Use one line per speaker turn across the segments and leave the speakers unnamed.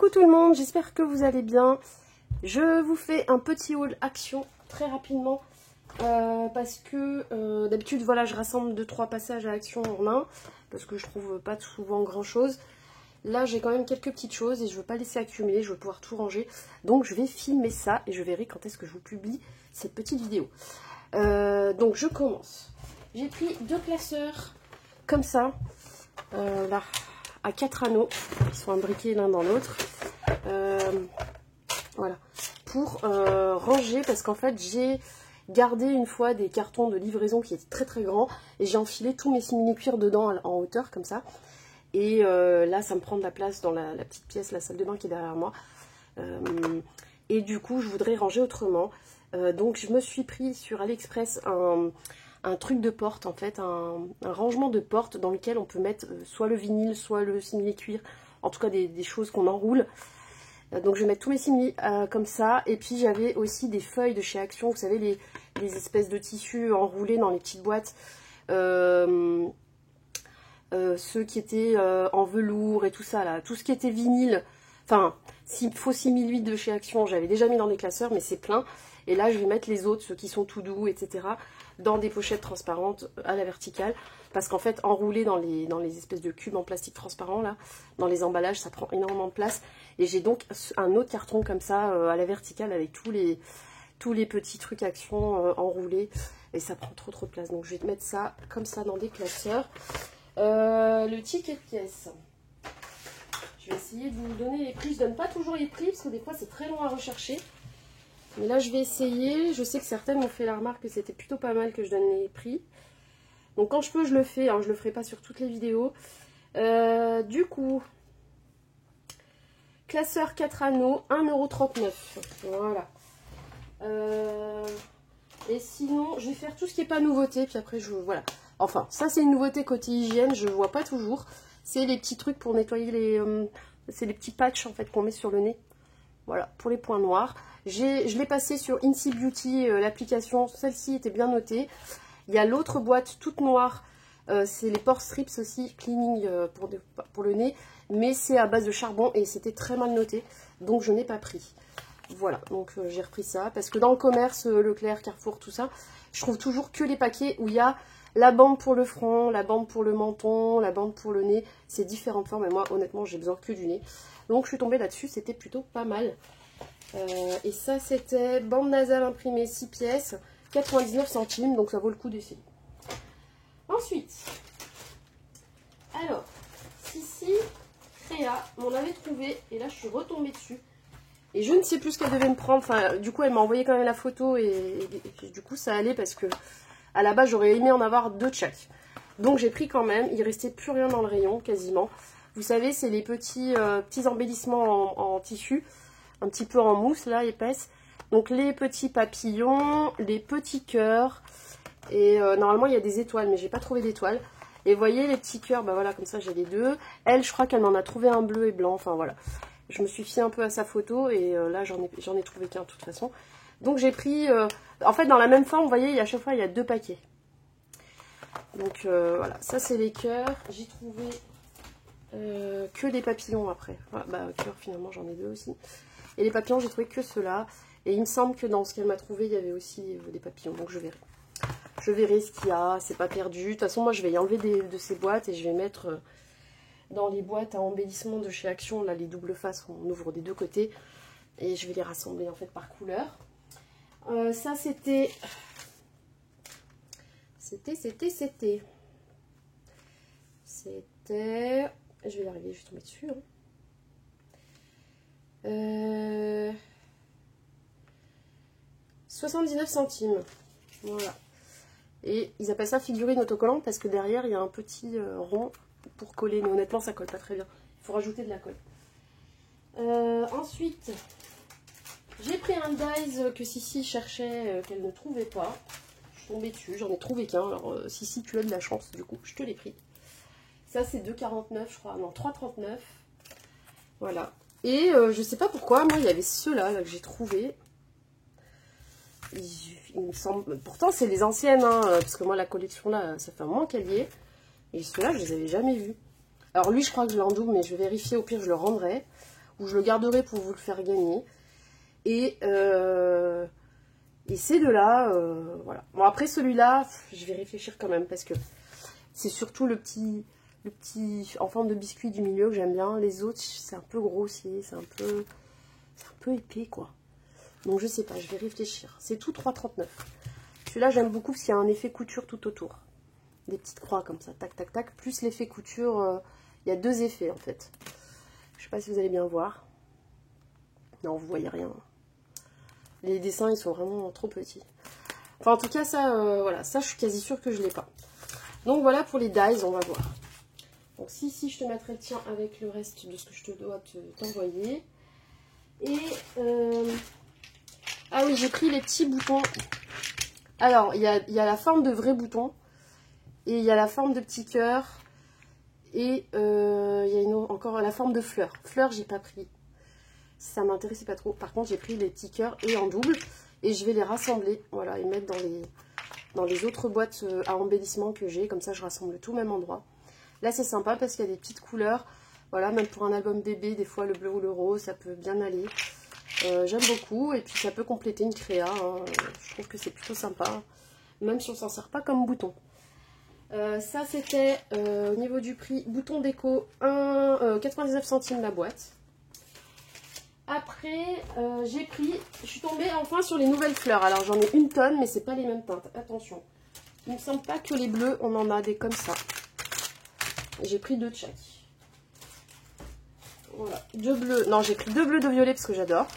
Coucou tout le monde, j'espère que vous allez bien. Je vous fais un petit haul action très rapidement parce que d'habitude voilà, je rassemble 2-3 passages à action en un parce que je trouve pas souvent grand chose. Là j'ai quand même quelques petites choses et je veux pas laisser accumuler, je veux pouvoir tout ranger. Donc je vais filmer ça et je verrai quand est-ce que je vous publie cette petite vidéo. Donc je commence. J'ai pris 2 classeurs comme ça, là, à 4 anneaux, ils sont imbriqués l'un dans l'autre. Voilà, pour ranger, parce qu'en fait j'ai gardé une fois des cartons de livraison qui étaient très très grands et j'ai enfilé tous mes simili-cuirs dedans en hauteur comme ça. Et là ça me prend de la place dans la petite pièce, la salle de bain qui est derrière moi. Et du coup je voudrais ranger autrement. Donc je me suis pris sur AliExpress un truc de porte en fait, un rangement de porte dans lequel on peut mettre soit le vinyle, soit le simili-cuir, en tout cas des choses qu'on enroule. Donc je vais mettre tous mes simili comme ça. Et puis j'avais aussi des feuilles de chez Action, vous savez les espèces de tissus enroulés dans les petites boîtes. Ceux qui étaient en velours et tout ça là, tout ce qui était vinyle, enfin faux 6008 de chez Action, j'avais déjà mis dans des classeurs mais c'est plein. Et là je vais mettre les autres, ceux qui sont tout doux, etc. dans des pochettes transparentes à la verticale. Parce qu'en fait enrouler dans les espèces de cubes en plastique transparent là, dans les emballages, ça prend énormément de place. Et j'ai donc un autre carton comme ça à la verticale avec tous les petits trucs Action enroulés. Et ça prend trop de place. Donc je vais mettre ça comme ça dans des classeurs. Le ticket de pièce. Je vais essayer de vous donner les prix. Je donne pas toujours les prix parce que des fois c'est très long à rechercher. Mais là je vais essayer. Je sais que certaines m'ont fait la remarque que c'était plutôt pas mal que je donne les prix. Donc quand je peux je le fais. Hein, je le ferai pas sur toutes les vidéos. Du coup, classeur 4 anneaux, 1,39 €. Voilà. Et sinon, je vais faire tout ce qui n'est pas nouveauté. Puis après, voilà. Enfin, ça c'est une nouveauté côté hygiène. Je ne vois pas toujours. C'est les petits trucs pour nettoyer les... c'est les petits patchs en fait qu'on met sur le nez. Voilà, pour les points noirs. Je l'ai passé sur Incy Beauty, l'application. Celle-ci était bien notée. Il y a l'autre boîte toute noire. C'est les pore strips aussi, cleaning pour le nez. Mais c'est à base de charbon et c'était très mal noté. Donc je n'ai pas pris. Voilà, donc j'ai repris ça. Parce que dans le commerce, Leclerc, Carrefour, tout ça, je trouve toujours que les paquets où il y a la bande pour le front, la bande pour le menton, la bande pour le nez. C'est différentes formes. Et moi, honnêtement, j'ai besoin que du nez. Donc je suis tombée là-dessus, c'était plutôt pas mal. Et ça, c'était bande nasale imprimée 6 pièces, 99 centimes. Donc ça vaut le coup d'essayer. Ensuite, alors, Sissi Créa m'en avait trouvé. Et là, je suis retombée dessus. Et je ne sais plus ce qu'elle devait me prendre. Enfin, du coup, elle m'a envoyé quand même la photo. Et du coup, ça allait parce que à la base, j'aurais aimé en avoir 2 de chaque. Donc, j'ai pris quand même. Il restait plus rien dans le rayon, quasiment. Vous savez, c'est les petits embellissements en tissu. Un petit peu en mousse, là, épaisse. Donc, les petits papillons, les petits cœurs. Et normalement, il y a des étoiles, mais j'ai pas trouvé d'étoiles. Et vous voyez, les petits cœurs, bah voilà, comme ça, j'ai les 2. Elle, je crois qu'elle m'en a trouvé un bleu et blanc. Enfin, voilà. Je me suis fiée un peu à sa photo et là j'en ai trouvé qu'un de toute façon. Donc j'ai pris, en fait dans la même forme, vous voyez, à chaque fois il y a 2 paquets. Donc voilà, ça c'est les cœurs. J'ai trouvé que des papillons après. Voilà, bah cœurs finalement j'en ai 2 aussi. Et les papillons j'ai trouvé que ceux-là. Et il me semble que dans ce qu'elle m'a trouvé il y avait aussi des papillons. Donc je verrai. Je verrai ce qu'il y a, c'est pas perdu. De toute façon moi je vais y enlever de ces boîtes et je vais mettre... dans les boîtes à embellissement de chez Action, là les doubles faces, on ouvre des 2 côtés. Et je vais les rassembler en fait par couleur. Ça c'était... C'était... Je vais y arriver, je vais tomber dessus. Hein. 79 centimes. Voilà. Et ils appellent ça figurine autocollante parce que derrière il y a un petit rond pour coller, mais honnêtement ça colle pas très bien, il faut rajouter de la colle. Ensuite j'ai pris un dies que Sissi cherchait, qu'elle ne trouvait pas. Je suis tombée dessus, j'en ai trouvé qu'un. Alors Sissi, tu as de la chance, du coup je te l'ai pris. Ça c'est 2,49 je crois, non 3,39. Voilà. Et je sais pas pourquoi, moi il y avait ceux-là là, que j'ai trouvé. Il me semble, pourtant c'est les anciennes, hein, parce que moi la collection là ça fait un moment qu'elle y est. Et ceux-là, je les avais jamais vus. Alors lui, je crois que je l'en double, mais je vais vérifier. Au pire, je le rendrai. ou je le garderai pour vous le faire gagner. Et ces deux-là, voilà. Bon, après celui-là, je vais réfléchir quand même, parce que c'est surtout le petit en forme de biscuit du milieu que j'aime bien. Les autres, c'est un peu grossier, c'est un peu épais, quoi. Donc je sais pas, je vais réfléchir. C'est tout 3,39. Celui-là, j'aime beaucoup parce qu'il y a un effet couture tout autour. Des petites croix comme ça, tac, tac, tac. Plus l'effet couture, il y a deux effets, en fait. Je sais pas si vous allez bien voir. Non, vous voyez rien. Les dessins, ils sont vraiment trop petits. Enfin, en tout cas, ça, voilà. Ça, je suis quasi sûre que je l'ai pas. Donc, voilà pour les dies, on va voir. Donc, si je te mettrai le tien avec le reste de ce que je te dois t'envoyer. Et, ah oui, j'ai pris les petits boutons. Alors, il y a la forme de vrai bouton. Et il y a la forme de petit cœur. Et il y a encore la forme de fleur. Fleur, j'ai pas pris. Ça m'intéressait pas trop. Par contre, j'ai pris les petits cœurs et en double. Et je vais les rassembler. Voilà, et mettre dans les autres boîtes à embellissement que j'ai. Comme ça, je rassemble tout au même endroit. Là, c'est sympa parce qu'il y a des petites couleurs. Voilà, même pour un album bébé, des fois, le bleu ou le rose, ça peut bien aller. J'aime beaucoup. Et puis, ça peut compléter une créa. Hein. Je trouve que c'est plutôt sympa. Même si on s'en sert pas comme bouton. Ça, c'était au niveau du prix, bouton déco, 99 centimes la boîte. Après, je suis tombée enfin sur les nouvelles fleurs. Alors, j'en ai une tonne, mais c'est pas les mêmes teintes. Attention. Il ne me semble pas que les bleus, on en a des comme ça. J'ai pris deux de chaque. Voilà, deux bleus. Non, j'ai pris deux bleus de violet parce que j'adore.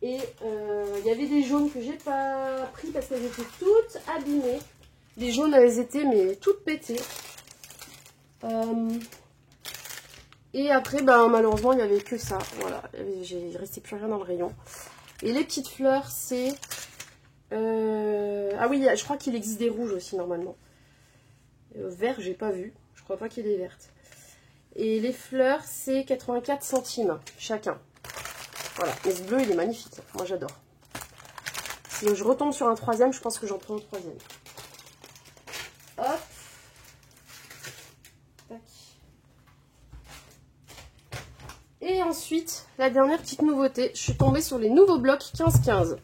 Et il y avait des jaunes que j'ai pas pris parce qu'elles étaient toutes abîmées. Les jaunes, elles étaient mais toutes pétées. Et après, ben, malheureusement, il n'y avait que ça. Voilà, il ne restait plus rien dans le rayon. Et les petites fleurs, c'est... Ah oui, je crois qu'il existe des rouges aussi, normalement. Vert, j'ai pas vu. Je crois pas qu'il y ait des vertes. Et les fleurs, c'est 84 centimes chacun. Voilà, mais ce bleu, il est magnifique. Moi, j'adore. Si je retombe sur un troisième, je pense que j'en prends un troisième. Hop. Tac. Et ensuite, la dernière petite nouveauté, je suis tombée sur les nouveaux blocs 15-15.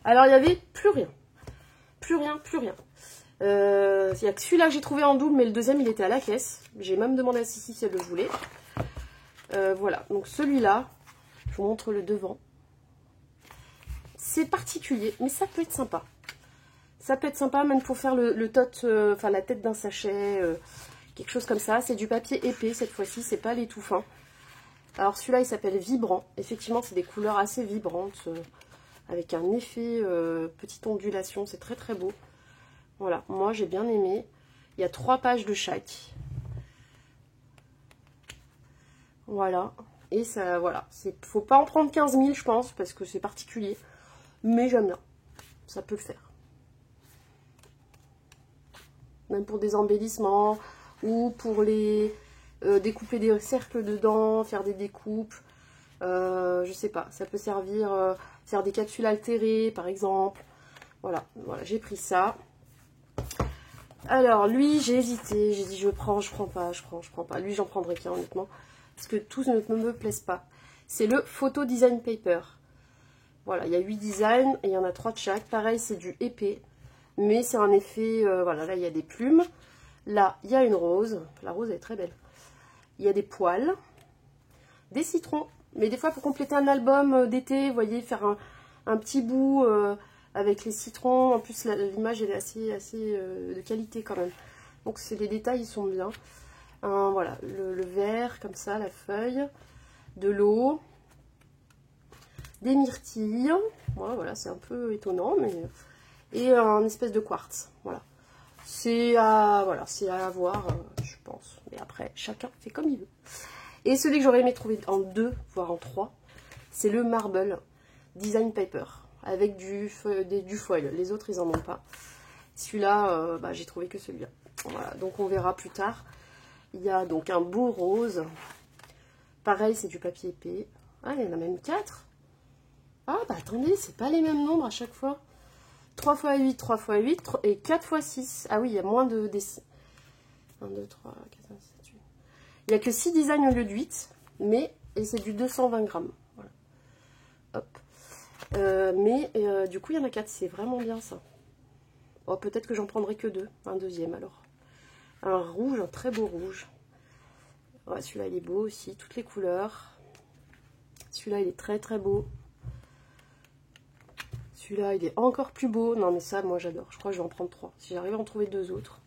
Alors, il n'y avait plus rien. Plus rien, plus rien. Il n'y a que celui-là que j'ai trouvé en double, mais le deuxième, il était à la caisse. J'ai même demandé à Sissi si elle le voulait. Voilà, donc celui-là, je vous montre le devant. C'est particulier, mais ça peut être sympa. Ça peut être sympa même pour faire le tot, enfin la tête d'un sachet, quelque chose comme ça. C'est du papier épais cette fois-ci, c'est pas les tout fins. Alors celui-là il s'appelle Vibrant. Effectivement c'est des couleurs assez vibrantes, avec un effet petite ondulation, c'est très très beau. Voilà, moi j'ai bien aimé. Il y a 3 pages de chaque. Voilà, et ça, voilà. Faut pas en prendre 15 000 je pense, parce que c'est particulier. Mais j'aime bien, ça peut le faire. Même pour des embellissements ou pour les découper des cercles dedans, faire des découpes. Je sais pas, ça peut servir faire des capsules altérées par exemple. Voilà, voilà, j'ai pris ça. Alors lui, j'ai hésité, j'ai dit je prends pas. Lui, j'en prendrai qu'un honnêtement, parce que tous ne me plaisent pas. C'est le Photo Design Paper. Voilà, il y a 8 designs et il y en a 3 de chaque. Pareil, c'est du épais. Mais c'est un effet, voilà, là il y a des plumes. Là, il y a une rose. La rose, elle est très belle. Il y a des poils. Des citrons. Mais des fois, pour compléter un album d'été, vous voyez, faire un petit bout avec les citrons. En plus, l'image, elle est assez de qualité quand même. Donc, les détails, ils sont bien. Voilà, le vert, comme ça, la feuille. De l'eau. Des myrtilles. Voilà, c'est un peu étonnant, mais... Et un espèce de quartz, voilà. C'est à voir, je pense. Mais après, chacun fait comme il veut. Et celui que j'aurais aimé trouver en 2, voire en 3, c'est le Marble Design Paper, avec du foil. Les autres, ils en ont pas. Celui-là, j'ai trouvé que celui-là. Voilà, donc on verra plus tard. Il y a donc un beau rose. Pareil, c'est du papier épais. Ah, il y en a même 4. Ah, bah attendez, c'est pas les mêmes nombres à chaque fois. 3 x 8, 3 x 8 et 4 x 6. Ah oui, il y a moins de dessins. 1, 2, 3, 4, 5, 6, 7, 8. Il n'y a que 6 designs au lieu de 8. Mais et c'est du 220 grammes. Voilà. Hop. Du coup, il y en a 4. C'est vraiment bien ça. Oh, peut-être que j'en prendrai que 2. Un deuxième alors. Un rouge, un très beau rouge. Ouais, celui-là, il est beau aussi. Toutes les couleurs. Celui-là, il est très très beau. Celui-là, il est encore plus beau. Non, mais ça, moi, j'adore. Je crois que je vais en prendre 3. Si j'arrive à en trouver 2 autres.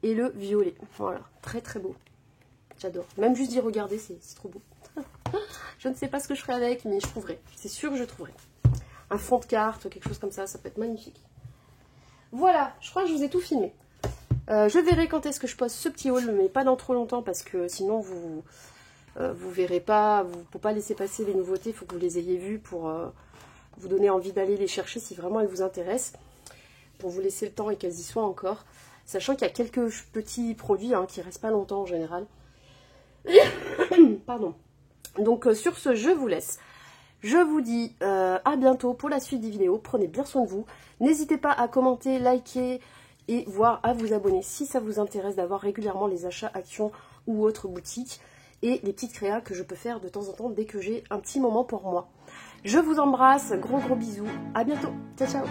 Et le violet. Voilà. Très très beau. J'adore. Même juste d'y regarder, c'est trop beau. Je ne sais pas ce que je ferai avec, mais je trouverai. C'est sûr que je trouverai. Un fond de carte, quelque chose comme ça peut être magnifique. Voilà, je crois que je vous ai tout filmé. Je verrai quand est-ce que je poste ce petit haul, mais pas dans trop longtemps, parce que sinon vous verrez pas, vous ne pouvez pas laisser passer les nouveautés, il faut que vous les ayez vues pour vous donner envie d'aller les chercher si vraiment elles vous intéressent, pour vous laisser le temps et qu'elles y soient encore. Sachant qu'il y a quelques petits produits qui ne restent pas longtemps en général. Pardon. Donc sur ce, je vous laisse. Je vous dis à bientôt pour la suite des vidéos. Prenez bien soin de vous. N'hésitez pas à commenter, liker et voire à vous abonner si ça vous intéresse d'avoir régulièrement les achats Action ou autres boutiques et les petites créas que je peux faire de temps en temps dès que j'ai un petit moment pour moi. Je vous embrasse, gros bisous. À bientôt. Ciao, ciao.